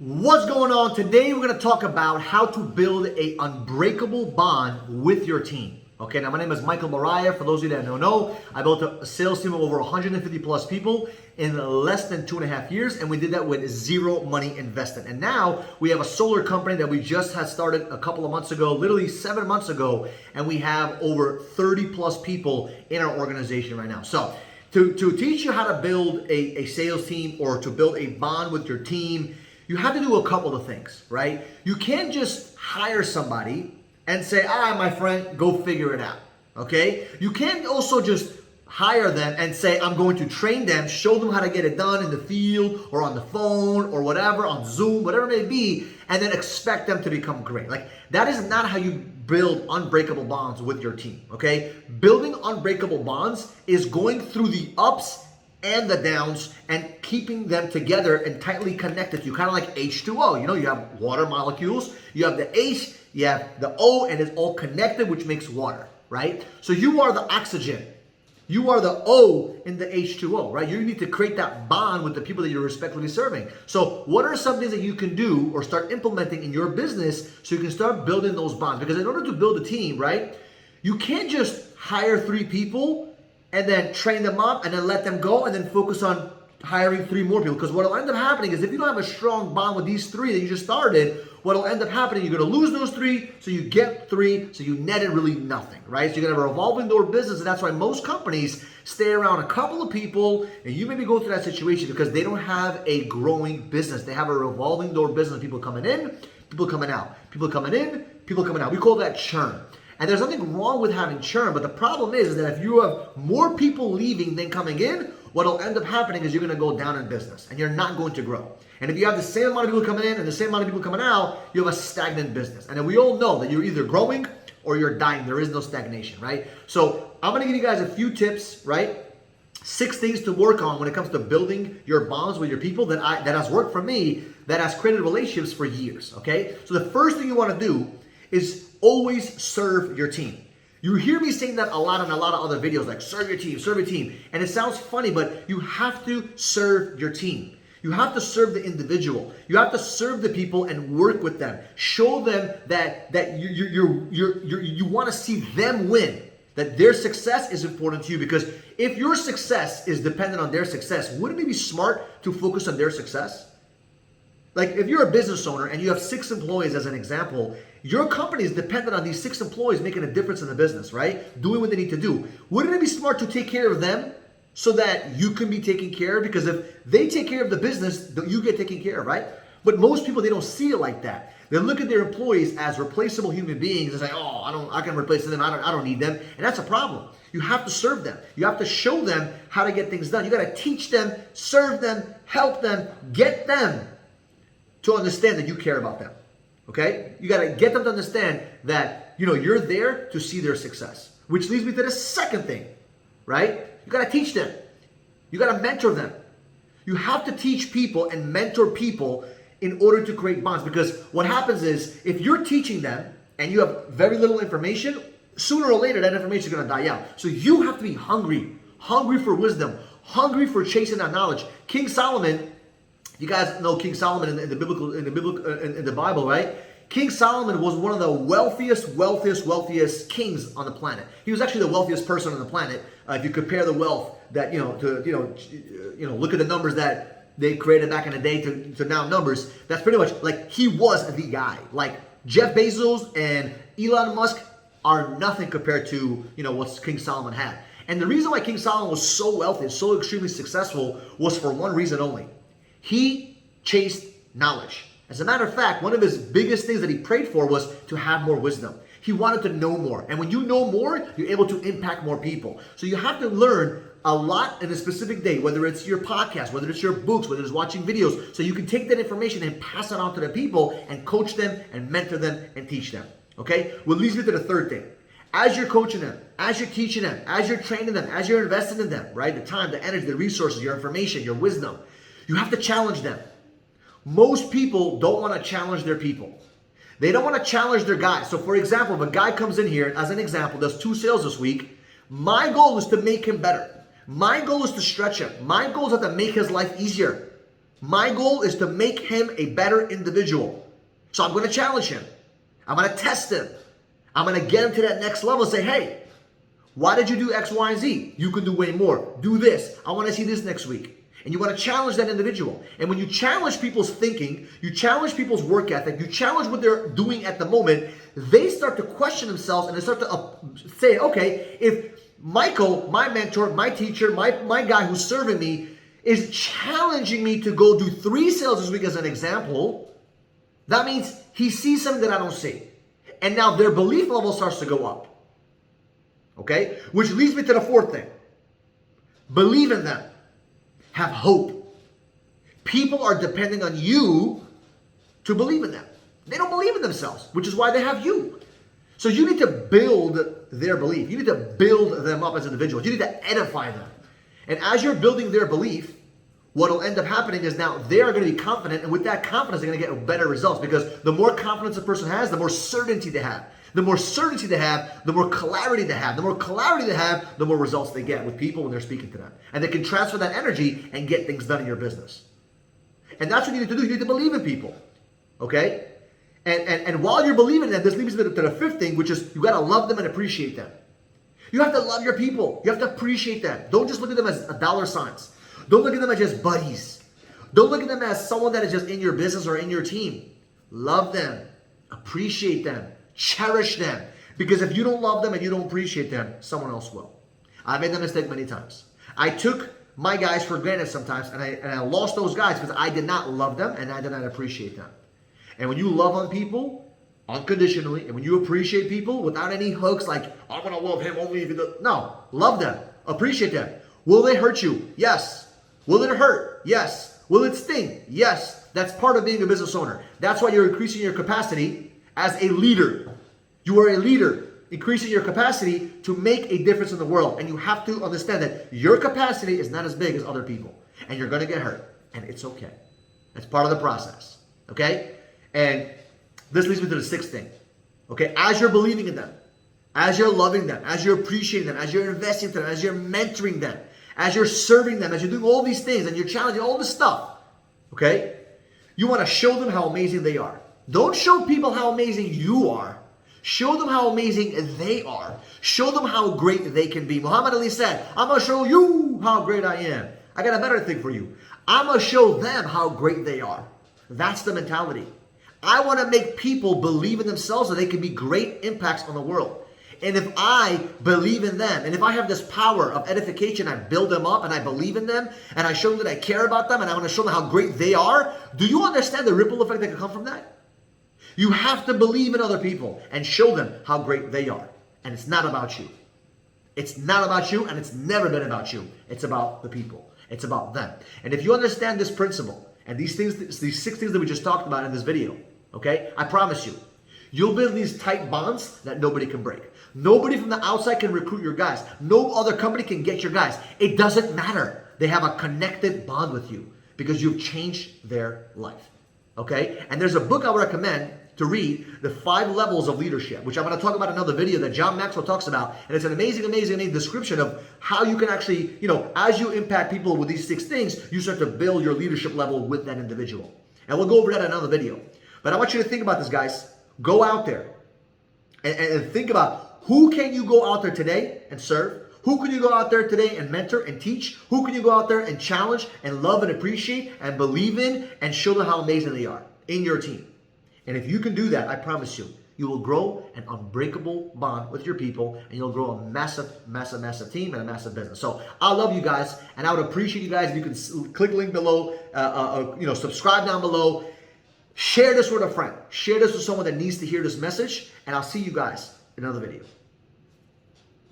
What's going on? Today we're going to talk about how to build an unbreakable bond with your team. Okay, now my name is Michael Barayev. For those of you that don't know, I built a sales team of over 150 plus people in less than 2.5 years, and we did that with zero money invested. And now we have a solar company that we just had started a couple of months ago, literally 7 months ago, and we have over 30 plus people in our organization right now. So to teach you how to build a sales team or to build a bond with your team, you have to do a couple of things, right? You can't just hire somebody and say, my friend, go figure it out, okay? You can't also just hire them and say, I'm going to train them, show them how to get it done in the field or on the phone or whatever, on Zoom, whatever it may be, and then expect them to become great. Like, that is not how you build unbreakable bonds with your team, okay? Building unbreakable bonds is going through the ups and the downs and keeping them together and tightly connected to you, kind of like H2O. You know, you have water molecules, you have the H, you have the O, and it's all connected, which makes water, right? So you are the oxygen. You are the O in the H2O, right? You need to create that bond with the people that you're respectfully serving. So what are some things that you can do or start implementing in your business so you can start building those bonds? Because in order to build a team, right, you can't just hire 3 people and then train them up and then let them go and then focus on hiring 3 more people. Because what will end up happening is if you don't have a strong bond with these 3 that you just started, what will end up happening, you're going to lose those 3, so you get 3, so you netted really nothing, right? So you're going to have a revolving door business, and that's why most companies stay around a couple of people, and you maybe go through that situation because they don't have a growing business. They have a revolving door business, people coming in, people coming out, people coming in, people coming out. We call that churn. And there's nothing wrong with having churn, but the problem is that if you have more people leaving than coming in, what will end up happening is you're going to go down in business and you're not going to grow. And if you have the same amount of people coming in and the same amount of people coming out, you have a stagnant business. And then we all know that you're either growing or you're dying. There is no stagnation, right? So I'm going to give you guys a few tips, right? 6 things to work on when it comes to building your bonds with your people that has worked for me, that has created relationships for years, okay? So the first thing you want to do is always serve your team. You hear me saying that a lot in a lot of other videos, like serve your team. And it sounds funny, but you have to serve your team. You have to serve the individual. You have to serve the people and work with them. Show them that you want to see them win, that their success is important to you. Because if your success is dependent on their success, wouldn't it be smart to focus on their success? Like if you're a business owner and you have 6 employees as an example, your company is dependent on these 6 employees making a difference in the business, right? Doing what they need to do. Wouldn't it be smart to take care of them so that you can be taken care of? Because if they take care of the business, you get taken care of, right? But most people, they don't see it like that. They look at their employees as replaceable human beings and say, I can replace them. I don't need them. And that's a problem. You have to serve them. You have to show them how to get things done. You got to teach them, serve them, help them, get them to understand that you care about them, okay? You got to get them to understand that, you're there to see their success, which leads me to the second thing, right? You got to teach them. You got to mentor them. You have to teach people and mentor people in order to create bonds, because what happens is if you're teaching them and you have very little information, sooner or later that information is going to die out. So you have to be hungry for wisdom, hungry for chasing that knowledge. King Solomon, you guys know King Solomon in the Bible, right? King Solomon was one of the wealthiest kings on the planet. He was actually the wealthiest person on the planet. If you compare the wealth that look at the numbers that they created back in the day to now numbers. That's pretty much like he was the guy. Like Jeff Bezos and Elon Musk are nothing compared to what King Solomon had. And the reason why King Solomon was so wealthy and so extremely successful was for one reason only. He chased knowledge. As a matter of fact, one of his biggest things that he prayed for was to have more wisdom. He wanted to know more. And when you know more, you're able to impact more people. So you have to learn a lot in a specific day, whether it's your podcast, whether it's your books, whether it's watching videos, so you can take that information and pass it on to the people and coach them and mentor them and teach them. Okay? Well, leads me to the third thing. As you're coaching them, as you're teaching them, as you're training them, as you're investing in them, right? The time, the energy, the resources, your information, your wisdom, you have to challenge them. Most people don't want to challenge their people. They don't want to challenge their guys. So for example, if a guy comes in here, as an example, does 2 sales this week, my goal is to make him better. My goal is to stretch him. My goal is to make his life easier. My goal is to make him a better individual. So I'm going to challenge him. I'm going to test him. I'm going to get him to that next level and say, hey, why did you do X, Y, and Z? You can do way more. Do this. I want to see this next week. And you want to challenge that individual. And when you challenge people's thinking, you challenge people's work ethic, you challenge what they're doing at the moment, they start to question themselves and they start to say, okay, if Michael, my mentor, my teacher, my guy who's serving me is challenging me to go do 3 sales this week as an example, that means he sees something that I don't see. And now their belief level starts to go up. Okay? Which leads me to the 4th thing. Believe in them. Have hope. People are depending on you to believe in them. They don't believe in themselves, which is why they have you. So you need to build their belief. You need to build them up as individuals. You need to edify them. And as you're building their belief, what will end up happening is now they are going to be confident, and with that confidence, they're going to get better results, because the more confidence a person has, the more certainty they have. The more certainty they have, the more clarity they have. The more clarity they have, the more results they get with people when they're speaking to them. And they can transfer that energy and get things done in your business. And that's what you need to do. You need to believe in people. Okay? And while you're believing in them, this leads me to the 5th thing, which is you got to love them and appreciate them. You have to love your people. You have to appreciate them. Don't just look at them as dollar signs. Don't look at them as just buddies. Don't look at them as someone that is just in your business or in your team. Love them. Appreciate them. Cherish them. Because if you don't love them and you don't appreciate them, someone else will. I've made that mistake many times. I took my guys for granted sometimes, and I lost those guys because I did not love them and I did not appreciate them. And when you love on people unconditionally, and when you appreciate people without any hooks like, I'm going to love him only if he does. No, love them. Appreciate them. Will they hurt you? Yes. Will it hurt? Yes. Will it sting? Yes. That's part of being a business owner. That's why you're increasing your capacity as a leader. You are a leader, increasing your capacity to make a difference in the world. And you have to understand that your capacity is not as big as other people. And you're going to get hurt. And it's okay. That's part of the process. Okay? And this leads me to the 6th thing. Okay? As you're believing in them, as you're loving them, as you're appreciating them, as you're investing in them, as you're mentoring them, as you're serving them, as you're doing all these things, and you're challenging all this stuff, okay? You want to show them how amazing they are. Don't show people how amazing you are. Show them how amazing they are. Show them how great they can be. Muhammad Ali said, I'm going to show you how great I am. I got a better thing for you. I'm going to show them how great they are. That's the mentality. I want to make people believe in themselves so they can be great impacts on the world. And if I believe in them, and if I have this power of edification, I build them up and I believe in them, and I show them that I care about them, and I want to show them how great they are, do you understand the ripple effect that can come from that? You have to believe in other people and show them how great they are. And it's not about you. It's not about you, and it's never been about you. It's about the people. It's about them. And if you understand this principle, and these 6 things that we just talked about in this video, okay, I promise you, you'll build these tight bonds that nobody can break. Nobody from the outside can recruit your guys. No other company can get your guys. It doesn't matter. They have a connected bond with you because you've changed their life. Okay? And there's a book I would recommend to read, The 5 Levels of Leadership, which I'm going to talk about in another video that John Maxwell talks about. And it's an amazing description of how you can actually, as you impact people with these 6 things, you start to build your leadership level with that individual. And we'll go over that in another video. But I want you to think about this, guys. Go out there and think about, who can you go out there today and serve? Who can you go out there today and mentor and teach? Who can you go out there and challenge and love and appreciate and believe in and show them how amazing they are in your team? And if you can do that, I promise you, you will grow an unbreakable bond with your people, and you'll grow a massive, massive, massive team and a massive business. So I love you guys, and I would appreciate you guys if you can click the link below, subscribe down below, share this with a friend, share this with someone that needs to hear this message, and I'll see you guys in another video.